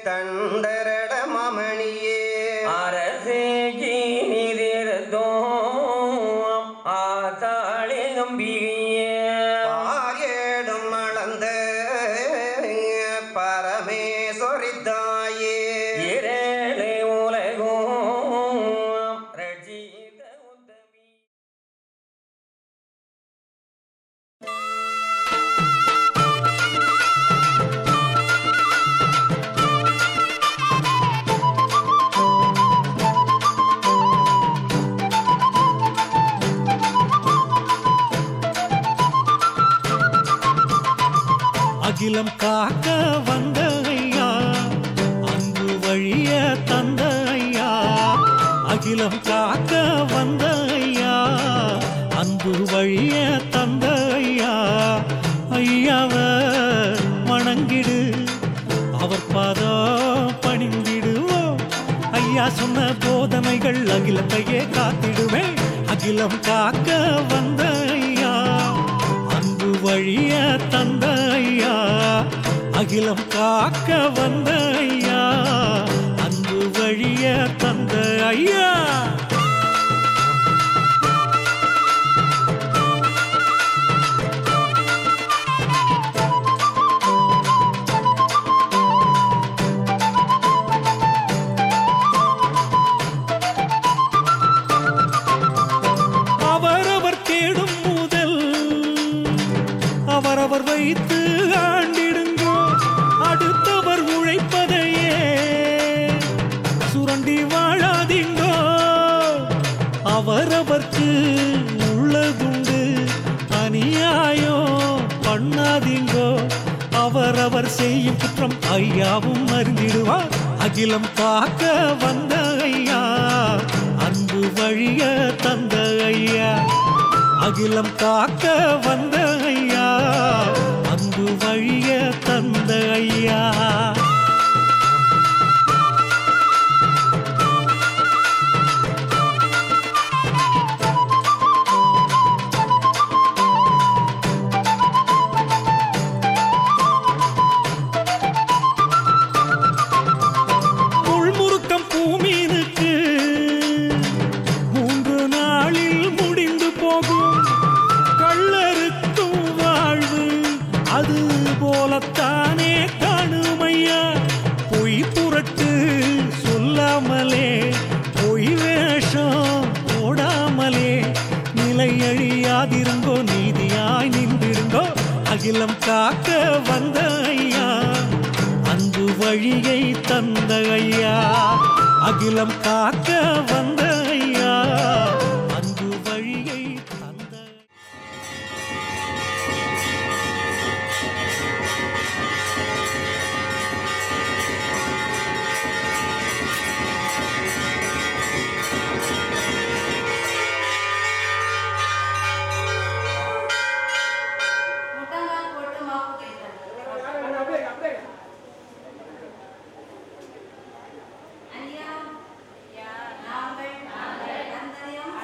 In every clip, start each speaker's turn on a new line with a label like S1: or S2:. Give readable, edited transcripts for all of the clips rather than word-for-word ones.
S1: தண்டரட மமணியே
S2: அரசேகி நிதிர்தோம் ஆதாளே நம்பியே
S1: ஆயேடும் அளந்த பரமேஸ்வரித்தாயே
S2: இரேளே உலகும் ரஜித உத்தமி.
S3: அகிலம் காக்க வந்த ஐயா, அன்பு வழிய தந்த ஐயா. அகிலம் காக்க வந்த ஐயா, அன்பு வழிய தந்த ஐயா. ஐயாவ வணங்கிடு, அவர் பாதம் பணிந்திடுவோம். ஐயா சொன்ன போதனைகள் அகிலத்தையே காத்திடுமே. அகிலம் காக்க வந்த ஐயா, அன்பு வழிய தந்த ஐயா. அகிலம் காக்க வந்த ஐயா, அன்பு வழிய தந்த ஐயா. அவரவர் தேடும் முதல் அவரவர் வைத்து ஆண்டிடுங்கோ. அடுத்தவர் உழைப்பதையே சுரண்டி வாழாதீங்கோ. அவரவர்க்கு உள்ளதுண்டு, அநியாயம் பண்ணாதீங்கோ. அவரவர் செய்யும் குற்றம் ஐயாவும் அறிந்திடுவார். அகிலம் காக்க வந்த ஐயா, அன்பு வழிய தந்த ஐயா. அகிலம் காக்க வந்த ஐயா, அன்பு வழிய தந்த ஐயா. முள்முறுக்கம் பூமீனுக்கு 3 நாளில் முடிந்து போகும். கள்ளருக்கும் வாழ்வு அது போலத்தானே காணுமையா. பொய் புரட்டு சொல்லாமலே, பொய் வேஷம் போடாமலே, நிலை அழியாதிருங்கோ, நீதியாய் நின்றிருங்கோ. அகிலம் காக்க வந்த ஐயா, அன்பு வழியை தந்த ஐயா. அகிலம் காக்க வந்த ஐயா, அன்பு வழியை தந்த.
S4: முட்டங்கால் போட்டு மாப்பு கேட்டார். ஐயா, நாங்கள் அந்தரியம்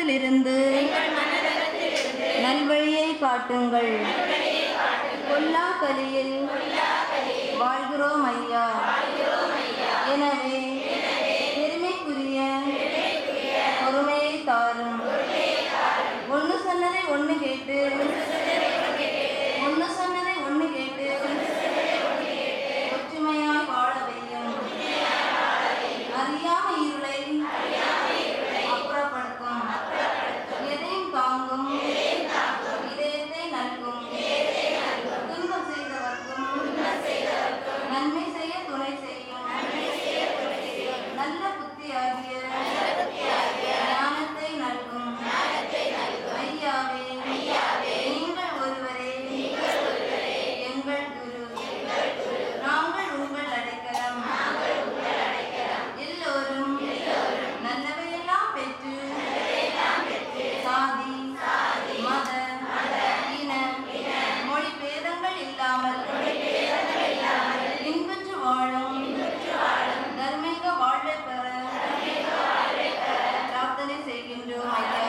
S4: மனதிலிருந்து நல்வழியை காட்டுங்கள். கொல்லா கலியில் வாழ்கிறோம் ஐயா. எனவே பெருமைக்குரிய பொறுமையை தாரும். ஒன்று சொன்னதை ஒன்று கேட்டு ஒற்றுமையாய் வாழ வையும். அறியாம இருளை அப்புறப்படுத்தும். எதையும் தாங்கும் இதயத்தை நல்கும். துன்பம் செய்தவர்க்கும் நன்மை செய்ய துணை செய்யும். நல்ல புத்தியாகிய ஞானத்தை நல்கும். ஐயாவே, நீங்கள் ஒருவரே எங்கள் குரு. நாங்கள் உங்கள் அடைக்கலம். எல்லோரும் நல்லவையெல்லாம் பெற்று சாதி மத இன மொழி பேதங்கள் இல்லாமல் பின்பற்று வாழும் தர்மீக வாழ்வை பெற பிரார்த்தனை செய்கின்றோம் ஐயா.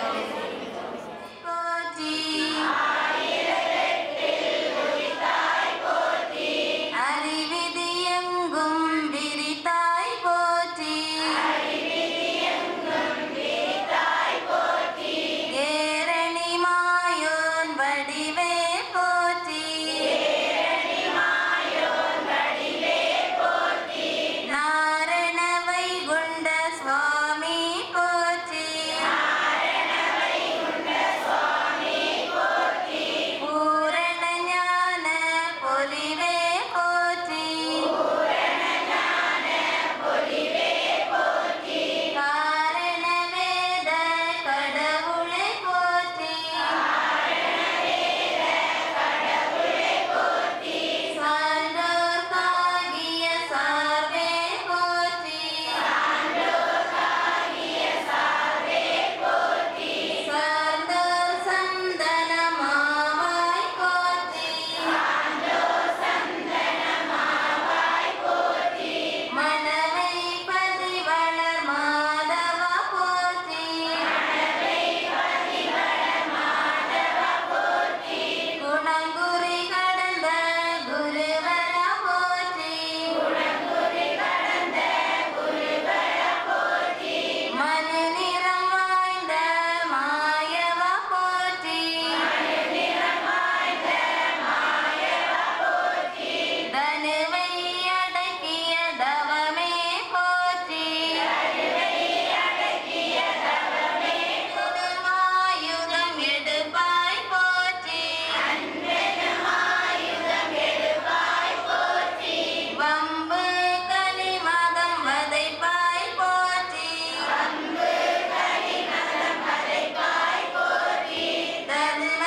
S4: போற்றி அறிவிதியெங்கும் விரித்தாய் போற்றி. ஏரணி மாயோன் வடிவே போற்றி. நாரண வைகுண்ட சுவாமி போற்றி. பூரண ஞான பொலிவே போற்றி. காரண வேத கடவுளை போற்றி. சான்றோர்க்காகிய சார்வே போற்றி. சார்ந்தோர் சந்தனமாவாய் போற்றி. மணவை பதிவளர் மாதவா போற்றி. குணங்குறி கடந்த குருவர போற்றி. மனு நிறம் வாய்ந்த மாயவா போற்றி. தனுவை அடக்கிய தவமே போற்றி. ஆயுதம் எடுப்பாய் போற்றி. வம்பு கலி மதம் வதைப்பாய் போற்றி. தர்ம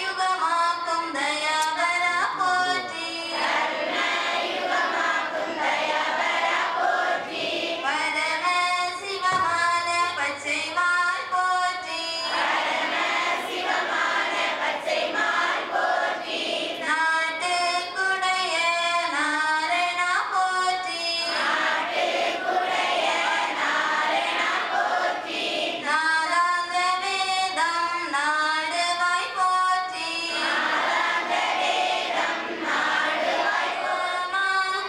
S4: யுகமாக்கும் தயாவரா போற்றி. பரம சிவமான பச்சைமால் போற்றி. நாட்டுக்குடைய நாரணா போற்றி. நாதாந்த வேதம் நாடுவாய் போற்றி.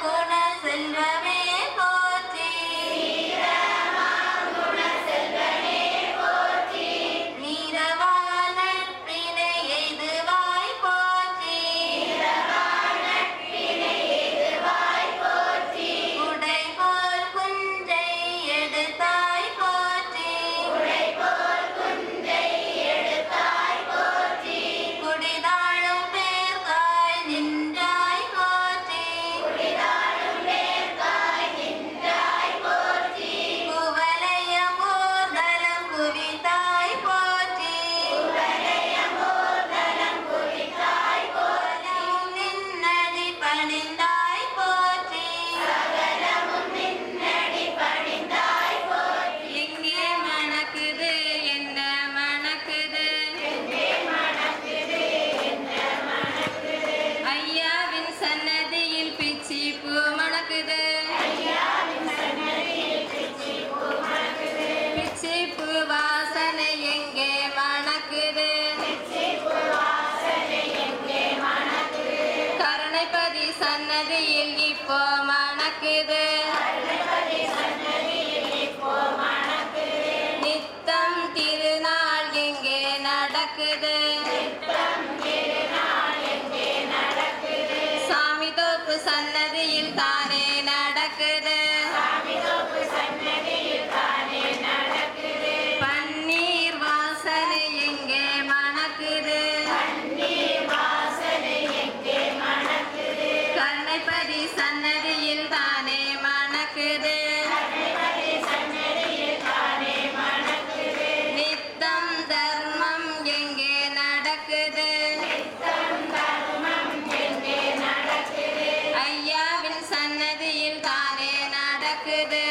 S4: குண செல்வமே போற்றி. நீரவா நட்பினை எய்துவாய் போற்றி. உடைபோல் குன்றை எடுத்தாய் போற்றி. குடிதாழும் பேர்காய் நின்றாய் போற்றி. குவலயம் ஊர்தலம் குவித்தாய் போற்றி. சகலமும் நின்னடி பணிந்தாய் போற்றி. எங்கே மணக்குது என்ன மணக்குது. ஐயாவின் சன்னதியில் பிச்சி பூ மணக்குது. பிச்சி பூ வாசனை எங்கே நடக்குது பன்னீர் வாசனை எங்கே மணக்குது கருணைப்பதி சன்னதியில் தானே மணக்குது நித்தம் தர்மம் எங்கே நடக்குது ஐயாவின் சன்னதியில் தானே நடக்குது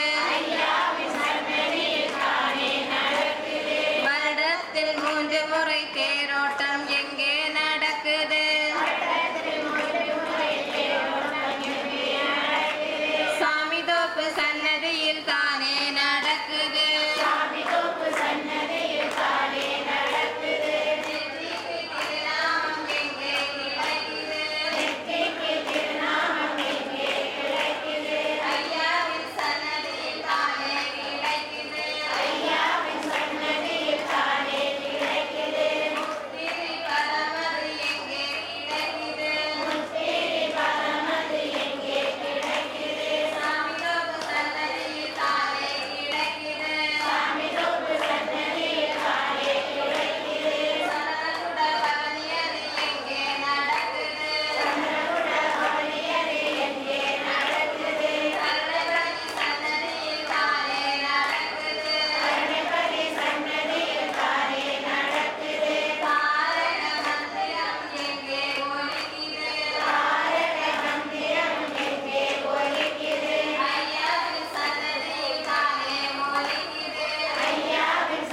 S4: வருடத்தில் 3 முறை தேரோட்டம் எங்கே நடக்குது சாமிதோப்பு சன்னதியில் தானே நடக்குது நெற்றிக்கு திருநாமம் எங்கே கிடைக்குது ஐயாவின் சன்னதியில் தானே கிடைக்குது முத்திரை பரமது எங்கே கிடைக்குது சாமிதோப்பு சன்னதியில் தானே கிடைக்குது சரணகுட பவனியது எங்கே நடக்குது கருணைப்பதி சன்னதியில் தானே நடக்குது தாரக மந்திரம் எங்கே ஒலிக்குது ஐயாவின்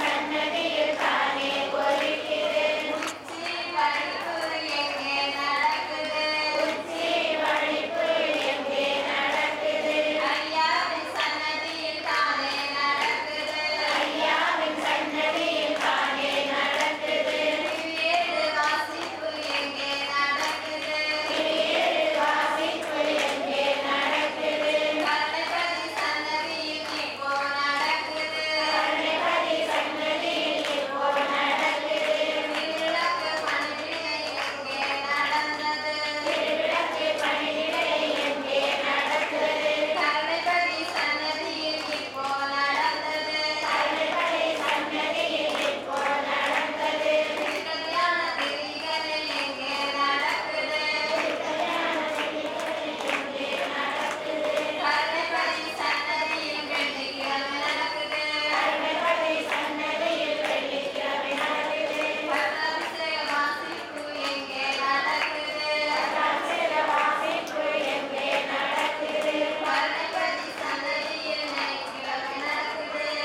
S4: சன்னதியில் தானே ஒலிக்குது உச்சி வழிப்பு எங்கே நடக்குது ஐயாவின் சன்னதியில் தானே நடக்குது திருவேறு வாசிப்பு எங்கே நடக்குது கருணைப்பதி சன்னதியில் இப்போ நடக்குது திருவிளக்கு பணிவிடை எங்கே நடந்தது கருணைப்பதி சன்னதியில் இப்போ நடந்தது திருக்கல்யாண திரிகளை எங்கே நடக்குது கருணைப்பதி சன்னதியில் வெள்ளிக்கிழமை நடக்குது பட்டாபிஷேக வாசிப்பு எங்கே நடக்குது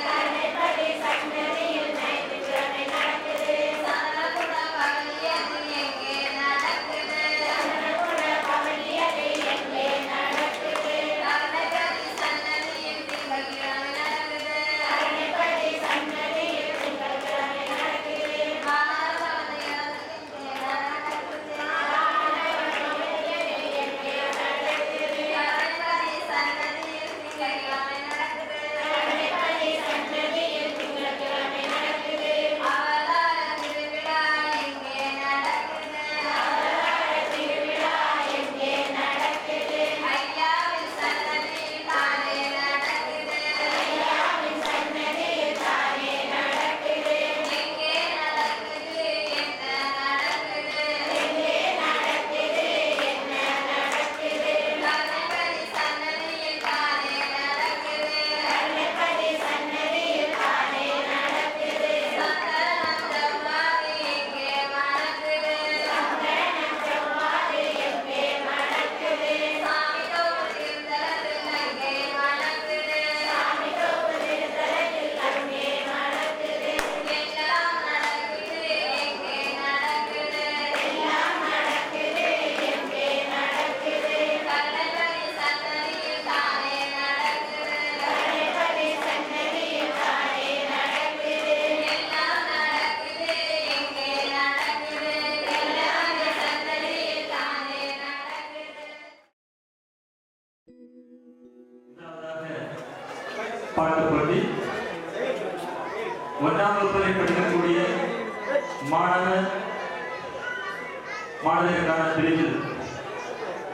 S4: கருணைப்பதி சன்னதியில் ஞாயிற்றுக்கிழமை நடக்குது சரணகுட பவனியது எங்கே நடக்குது கருணைப்பதி சன்னதியில் திங்கட்கிழமை நடக்குது கருணைப்பதி சன்னதியில் திங்கட்கிழமை நடக்குது அவதார திருவிழா எங்கே நடக்குது ஐயாவின் சன்னதியில் தானே நடக்குது எங்கே நடக்குது என்ன நடக்குது கருணைப்பதி சன்னதியில் தானே நடக்குது சந்தனம் செவ்வாது எங்கே மணக்குது சாமிதோப்பு திருத்தலத்தில் அங்கே மணக்குது எல்லாம் நடக்குது எங்கே நடக்குது கருணைப்பதி சன்னதியில் தானே நடக்குது எல்லாம் நடக்குது எங்கே எல்லாமே சன்னதியில் தானே நடக்குது
S5: பாட்டு போட்டி 1ஆம் வகுப்பில் படிக்கக்கூடிய மாணவர்களுக்கான பிரிவில்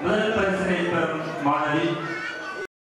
S5: முதல் பரிசினை பெறும் மாணவி